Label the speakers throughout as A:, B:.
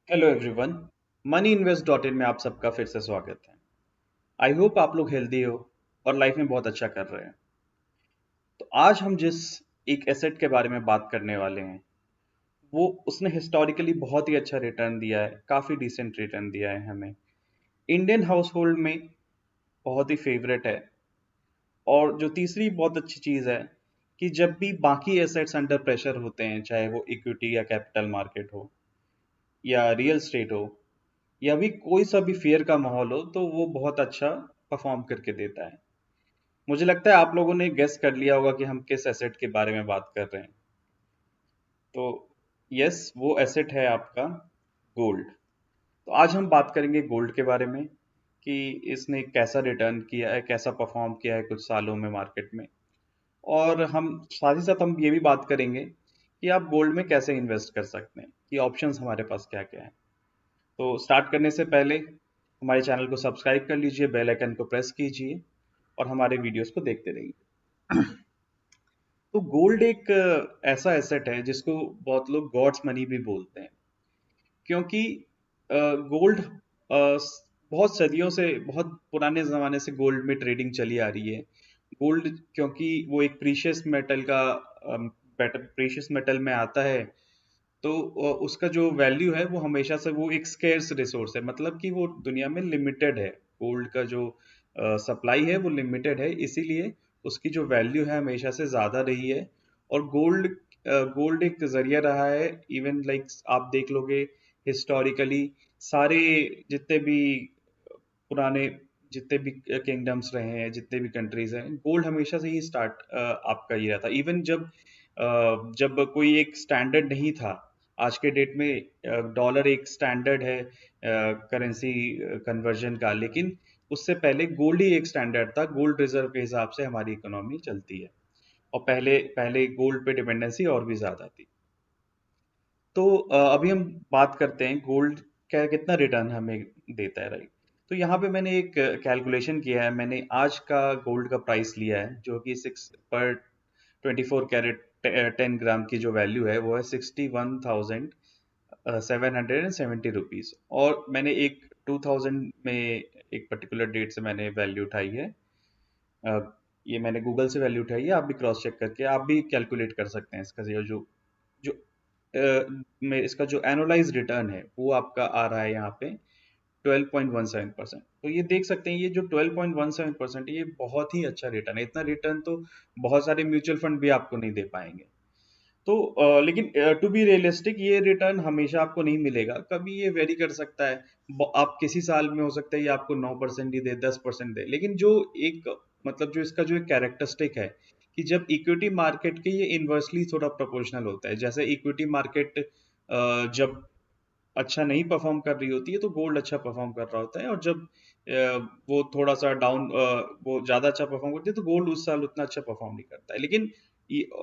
A: Hello everyone. Money invest dot in में आप सबका फिर से स्वागत है। आई होप आप लोग हेल्दी हो और लाइफ में बहुत अच्छा कर रहे हैं। तो आज हम जिस एक एसेट के बारे में बात करने वाले हैं वो उसने हिस्टोरिकली बहुत ही अच्छा रिटर्न दिया है, काफ़ी डिसेंट रिटर्न दिया है हमें। इंडियन हाउस होल्ड में बहुत ही फेवरेट है। और जो तीसरी बहुत अच्छी चीज़ है कि जब भी बाकी एसेट्स अंडर प्रेशर होते हैं, चाहे वो इक्विटी या कैपिटल मार्केट हो या रियल स्टेट हो या भी कोई सा भी फेयर का माहौल हो, तो वो बहुत अच्छा परफॉर्म करके देता है। मुझे लगता है आप लोगों ने गेस कर लिया होगा कि हम किस एसेट के बारे में बात कर रहे हैं। तो यस, वो एसेट है आपका गोल्ड। तो आज हम बात करेंगे गोल्ड के बारे में कि इसने कैसा रिटर्न किया है, कैसा परफॉर्म किया है कुछ सालों में मार्केट में। और हम साथ ही साथ हम ये भी बात करेंगे कि आप गोल्ड में कैसे इन्वेस्ट कर सकते हैं, कि ऑप्शंस हमारे पास क्या क्या है। तो स्टार्ट करने से पहले हमारे चैनल को सब्सक्राइब कर लीजिए, बेल आइकन को प्रेस कीजिए और हमारे वीडियोस को देखते रहिए। तो गोल्ड एक ऐसा एसेट है जिसको बहुत लोग गॉड्स मनी भी बोलते हैं, क्योंकि गोल्ड बहुत सदियों से, बहुत पुराने ज़माने से गोल्ड में ट्रेडिंग चली आ रही है। गोल्ड क्योंकि वो एक प्रीशियस मेटल का प्रीशियस मेटल में आता है, तो उसका जो वैल्यू है वो हमेशा से वो एक स्केर्स रिसोर्स है, मतलब कि वो दुनिया में लिमिटेड है। गोल्ड का जो सप्लाई है वो लिमिटेड है, इसीलिए उसकी जो वैल्यू है हमेशा से ज़्यादा रही है। और गोल्ड एक जरिया रहा है। इवन लाइक आप देख लोगे हिस्टोरिकली, सारे जितने भी पुराने जितने भी किंगडम्स रहे हैं, जितने भी कंट्रीज हैं, गोल्ड हमेशा से ही स्टार्ट आपका ये रहा था। इवन जब कोई एक स्टैंडर्ड नहीं था, आज के डेट में डॉलर एक स्टैंडर्ड है करेंसी कन्वर्जन का, लेकिन उससे पहले गोल्ड ही एक स्टैंडर्ड था। गोल्ड रिजर्व के हिसाब से हमारी इकोनॉमी चलती है, और पहले पहले गोल्ड पे डिपेंडेंसी और भी ज्यादा थी। तो अभी हम बात करते हैं गोल्ड क्या कितना रिटर्न हमें देता है, राइट। तो यहाँ पे मैंने एक कैलकुलेशन किया है। मैंने आज का गोल्ड का प्राइस लिया है, जो कि 6 पर 24 कैरेट 10 ग्राम की जो वैल्यू है वो है 61,770 रुपीज। और मैंने एक 2000 में एक पर्टिकुलर डेट से मैंने वैल्यू उठाई है। अ, ये मैंने गूगल से वैल्यू उठाई है, आप भी क्रॉस चेक करके आप भी कैलकुलेट कर सकते हैं इसका। जो जो में इसका जो एनुअलाइज रिटर्न है वो आपका आ रहा है यहाँ पे 12.17%। तो ये देख सकते हैं, ये जो 12.17% ये बहुत ही अच्छा रिटर्न है। इतना रिटर्न तो बहुत सारे म्यूचुअल फंड भी आपको नहीं दे पाएंगे। तो लेकिन टू बी रियलिस्टिक, ये रिटर्न हमेशा आपको नहीं मिलेगा, कभी ये वेरी कर सकता है। आप किसी साल में हो सकता है ये आपको 9% ही दे, 10% दे, लेकिन जो एक मतलब जो इसका जो एक कैरेक्टरिस्टिक है कि जब इक्विटी मार्केट के ये इन्वर्सली थोड़ा प्रोपोर्शनल होता है। जैसे इक्विटी मार्केट जब अच्छा नहीं परफॉर्म कर रही होती है तो गोल्ड अच्छा परफॉर्म कर रहा होता है, और जब वो थोड़ा सा डाउन, वो ज्यादा अच्छा परफॉर्म करती है तो गोल्ड उस साल उतना अच्छा परफॉर्म नहीं करता है। लेकिन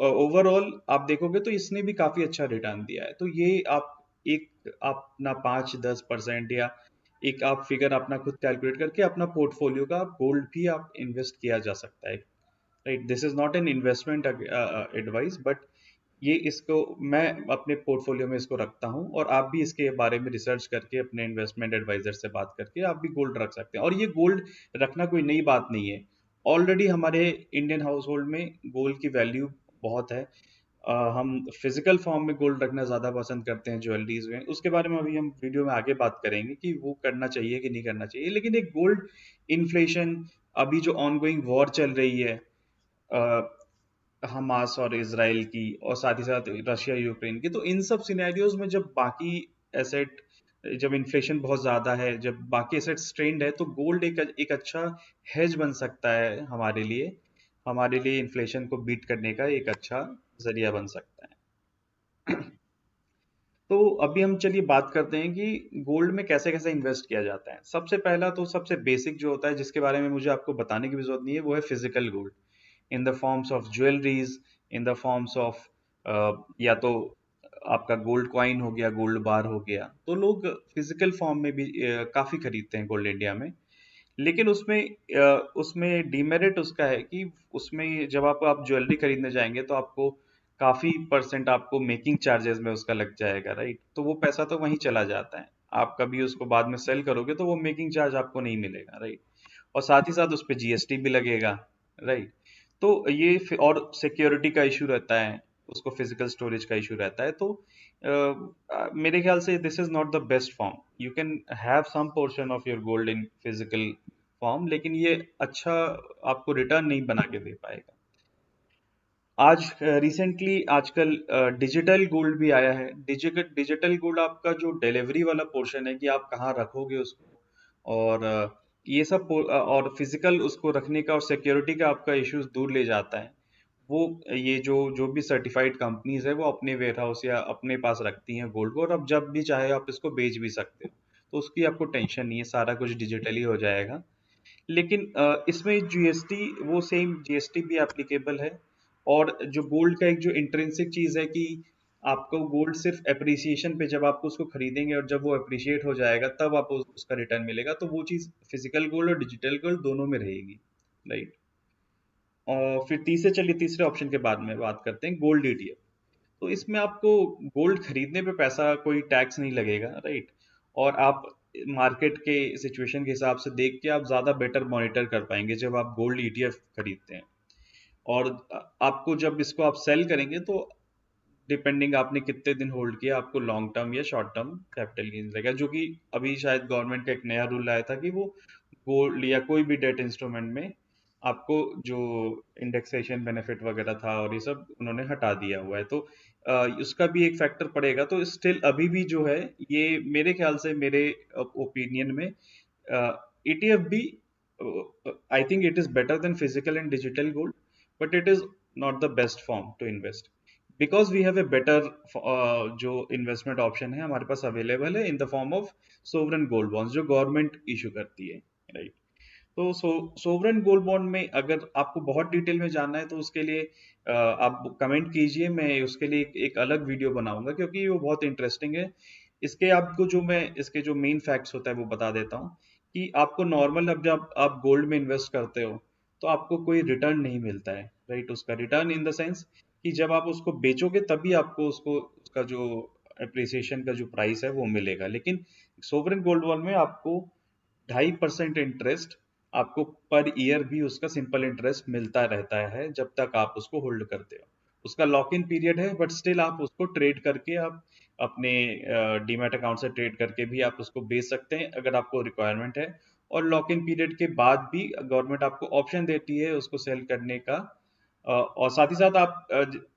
A: ओवरऑल आप देखोगे तो इसने भी काफी अच्छा रिटर्न दिया है। तो ये आप एक अपना 5-10% या एक आप फिगर अपना खुद कैलकुलेट करके अपना पोर्टफोलियो का गोल्ड भी आप इन्वेस्ट किया जा सकता है, right. This is not an investment advice, but ये इसको मैं अपने पोर्टफोलियो में इसको रखता हूँ। और आप भी इसके बारे में रिसर्च करके अपने इन्वेस्टमेंट एडवाइजर से बात करके आप भी गोल्ड रख सकते हैं। और ये गोल्ड रखना कोई नई बात नहीं है। ऑलरेडी हमारे इंडियन हाउस होल्ड में गोल्ड की वैल्यू बहुत है। हम फिजिकल फॉर्म में गोल्ड रखना ज़्यादा पसंद करते हैं ज्वेलरीज में। उसके बारे में अभी हम वीडियो में आगे बात करेंगे कि वो करना चाहिए कि नहीं करना चाहिए। लेकिन एक गोल्ड इन्फ्लेशन, अभी जो ऑनगोइंग वॉर चल रही है हमास और इसराइल की, और साथ ही साथ रशिया यूक्रेन की, तो इन सब सिनेरियोज में जब बाकी एसेट, जब इन्फ्लेशन बहुत ज्यादा है, जब बाकी एसेट स्ट्रेन्ड है, तो गोल्ड एक अच्छा हेज बन सकता है हमारे लिए इन्फ्लेशन को बीट करने का एक अच्छा जरिया बन सकता है। तो अभी हम चलिए बात करते हैं कि गोल्ड में कैसे कैसे इन्वेस्ट किया जाता है। सबसे पहला तो सबसे बेसिक जो होता है, जिसके बारे में मुझे आपको बताने की भी जरूरत नहीं है, वो है physical gold in the forms of jewelleries, in the forms of या तो आपका गोल्ड कॉइन हो गया, गोल्ड बार हो गया। तो लोग फिजिकल फॉर्म में भी काफी खरीदते हैं गोल्ड इंडिया में। लेकिन उसमें डीमेरिट उसका है कि उसमें जब आप ज्वेलरी खरीदने जाएंगे तो आपको काफी परसेंट आपको मेकिंग चार्जेस में उसका लग जाएगा, राइट? तो वो पैसा तो वहीं चला जाता है। आप कभी उसको बाद में सेल करोगे तो वो मेकिंग चार्ज आपको नहीं मिलेगा, राइट? और साथ ही साथ उस पे जीएसटी भी लगेगा, राइट? तो और सिक्योरिटी का इशू रहता है, उसको फिजिकल स्टोरेज का इशू रहता है। तो मेरे ख्याल से this is not the best form. You can have some portion of your gold in physical form, लेकिन ये अच्छा आपको रिटर्न नहीं बना के दे पाएगा। आज रिसेंटली आजकल डिजिटल गोल्ड भी आया है। डिजिटल डिजिटल गोल्ड आपका जो डिलीवरी वाला पोर्शन है कि आप कहाँ रखोगे उसको, और ये सब और फिजिकल उसको रखने का और सिक्योरिटी का आपका इश्यूज दूर ले जाता है। वो ये जो जो भी सर्टिफाइड कंपनीज है वो अपने वेयर हाउस या अपने पास रखती हैं गोल्ड को, और अब जब भी चाहे आप इसको बेच भी सकते हो। तो उसकी आपको टेंशन नहीं है, सारा कुछ डिजिटली हो जाएगा। लेकिन इसमें जीएसटी, वो सेम जीएसटी भी एप्लीकेबल है। और जो गोल्ड का एक जो इंट्रिंसिक चीज है कि आपको गोल्ड सिर्फ एप्रिसिएशन पे, जब आप उसको खरीदेंगे और जब वो एप्रिशिएट हो जाएगा तब आपको उसका रिटर्न मिलेगा, तो वो चीज फिजिकल गोल्ड और डिजिटल गोल्ड दोनों में रहेगी, राइट? और फिर तीसरे ऑप्शन के बाद में बात करते हैं गोल्ड ईटीएफ। तो इसमें आपको गोल्ड खरीदने पे पैसा कोई टैक्स नहीं लगेगा, राइट? और आप मार्केट के सिचुएशन के हिसाब से देख के आप ज्यादा बेटर मॉनिटर कर पाएंगे जब आप गोल्ड ईटीएफ खरीदते हैं। और आपको जब इसको आप सेल करेंगे तो डिपेंडिंग आपने कितने दिन होल्ड किया, आपको लॉन्ग टर्म या शॉर्ट टर्म कैपिटल गेन लगेगा। जो कि अभी शायद गवर्नमेंट का एक नया रूल आया था कि वो गोल्ड या कोई भी डेट इंस्ट्रूमेंट में आपको जो इंडेक्सेशन बेनिफिट वगैरह था और ये सब उन्होंने हटा दिया हुआ है। तो उसका भी एक फैक्टर पड़ेगा। तो स्टिल अभी भी जो है, ये मेरे ख्याल से, मेरे ओपिनियन में ईटीएफ भी, I think it is better than physical and digital gold, but it is not the best form to invest, because we have a better जो इन्वेस्टमेंट ऑप्शन है हमारे पास अवेलेबल है in the form of sovereign gold bonds जो government issue करती है, right? तो sovereign gold bond में अगर आपको बहुत डिटेल में जानना है तो उसके लिए आप कमेंट कीजिए, मैं उसके लिए एक अलग वीडियो बनाऊंगा, क्योंकि वो बहुत इंटरेस्टिंग है। इसके आपको जो मैं इसके जो मेन फैक्ट्स होता है वो बता देता हूँ कि आपको नॉर्मल, अब जब आप गोल्ड में इन्वेस्ट करते हो तो आपको कोई रिटर्न नहीं मिलता है, राइट? उसका रिटर्न इन द सेंस कि जब आप उसको बेचोगे तभी आपको उसको उसका जो अप्रिसिएशन का जो प्राइस है वो मिलेगा। लेकिन सोवरेन गोल्ड बॉन्ड में आपको 2.5% इंटरेस्ट आपको पर ईयर भी उसका सिंपल इंटरेस्ट मिलता रहता है जब तक आप उसको होल्ड करते हो। उसका लॉक इन पीरियड है, बट स्टिल आप उसको ट्रेड करके आप अपने डीमैट अकाउंट से ट्रेड करके भी आप उसको बेच सकते हैं अगर आपको रिक्वायरमेंट है। और लॉक इन पीरियड के बाद भी गवर्नमेंट आपको ऑप्शन देती है उसको सेल करने का। और साथ ही साथ आप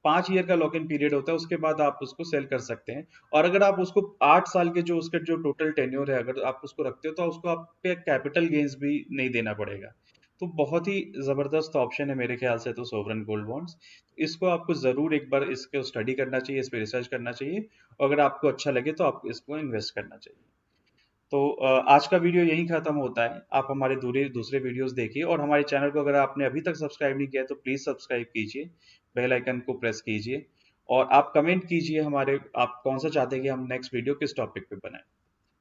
A: 5 ईयर का लॉक इन पीरियड होता है, उसके बाद आप उसको सेल कर सकते हैं। और अगर आप उसको 8 साल के जो उसके जो टोटल टेन्योर है अगर आप उसको रखते हो तो उसको आप पे कैपिटल गेन्स भी नहीं देना पड़ेगा। तो बहुत ही जबरदस्त ऑप्शन है मेरे ख्याल से तो सोवरेन गोल्ड बॉन्ड्स। इसको आपको जरूर एक बार इसको स्टडी करना चाहिए, इस पे रिसर्च करना चाहिए, और अगर आपको अच्छा लगे तो आप इसको इन्वेस्ट करना चाहिए। तो आज का वीडियो यहीं खत्म होता है। आप हमारे दूसरे दूसरे वीडियोस देखिए, और हमारे चैनल को अगर आपने अभी तक सब्सक्राइब नहीं किया है तो प्लीज सब्सक्राइब कीजिए, बेल आइकन को प्रेस कीजिए, और आप कमेंट कीजिए हमारे, आप कौन सा चाहते हैं कि हम नेक्स्ट वीडियो किस टॉपिक पे बनाएं।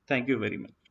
A: Thank you very much.